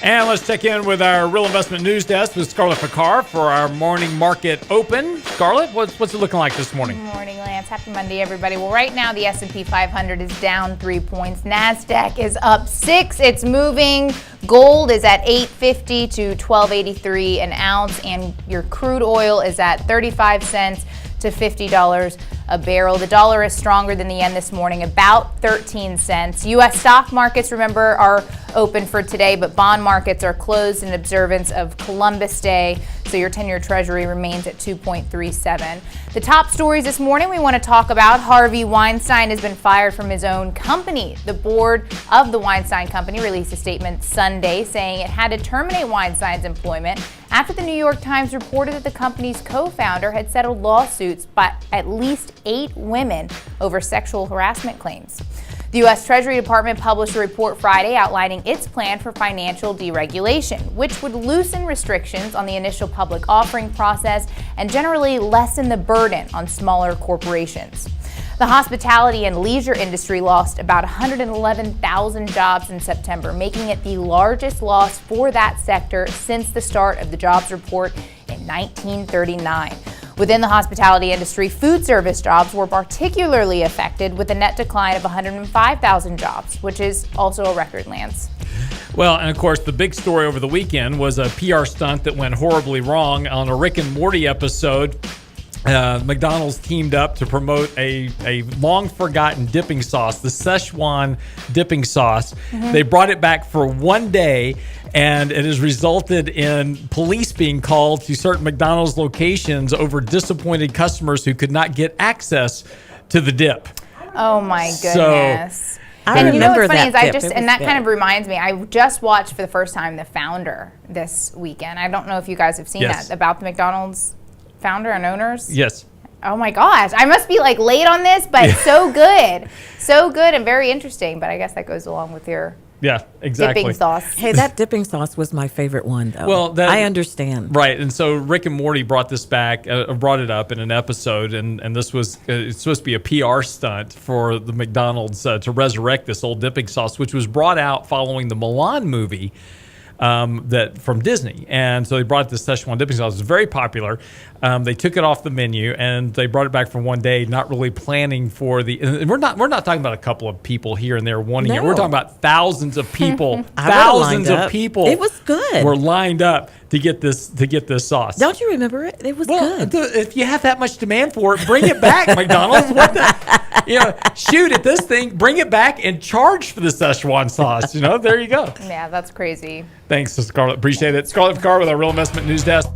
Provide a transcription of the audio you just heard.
And let's check in with our Real Investment News Desk with Scarlett Picard for our morning market open. Scarlett, what's it looking like this morning? Good morning, Lance. Happy Monday, everybody. Well, right now the S&P 500 is down 3 points. NASDAQ is up 6. It's moving. Gold is at $8.50 to $12.83 an ounce, and your crude oil is at 35 cents to $50 a barrel. The dollar is stronger than the yen this morning, about 13 cents. U.S. stock markets, remember, are open for today, but bond markets are closed in observance of Columbus Day, so your 10-year Treasury remains at 2.37. The top stories this morning we want to talk about: Harvey Weinstein has been fired from his own company. The board of the Weinstein Company released a statement Sunday saying it had to terminate Weinstein's employment after the New York Times reported that the company's co-founder had settled lawsuits by at least 8 women over sexual harassment claims. The U.S. Treasury Department published a report Friday outlining its plan for financial deregulation, which would loosen restrictions on the initial public offering process and generally lessen the burden on smaller corporations. The hospitality and leisure industry lost about 111,000 jobs in September, making it the largest loss for that sector since the start of the jobs report in 1939. Within the hospitality industry, food service jobs were particularly affected, with a net decline of 105,000 jobs, which is also a record, Lance. Well, and of course, the big story over the weekend was a PR stunt that went horribly wrong on a Rick and Morty episode. McDonald's teamed up to promote a long-forgotten dipping sauce, the Szechuan dipping sauce. Mm-hmm. They brought it back for one day, and it has resulted in police being called to certain McDonald's locations over disappointed customers who could not get access to the dip. Oh, my goodness. I and you know what's funny that is that kind of reminds me, I just watched for the first time The Founder this weekend. I don't know if you guys have seen that, about the McDonald's founder and owners. Yes. Oh my gosh, I must be like late on this, but so good. So good and very interesting, but I guess that goes along with your dipping sauce. Hey, that dipping sauce was my favorite one, though. Well, I understand. Right, and so Rick and Morty brought this back, brought it up in an episode, and this was it's supposed to be a PR stunt for the McDonald's to resurrect this old dipping sauce, which was brought out following the Milan movie. That from Disney, and so they brought this Szechuan dipping sauce. It was very popular. They took it off the menu and they brought it back for one day, not really planning for the. And we're not talking about a couple of people here and there wanting it. We're talking about thousands of people. Thousands of people. It was good. Were lined up to get this sauce. Don't you remember it? It was good. If you have that much demand for it, bring it back, McDonald's. What the? Shoot at this thing, bring it back, and charge for the Szechuan sauce. There you go. Yeah, that's crazy. Thanks to Scarlett. Appreciate it. Scarlett Picard with our Real Investment News Desk.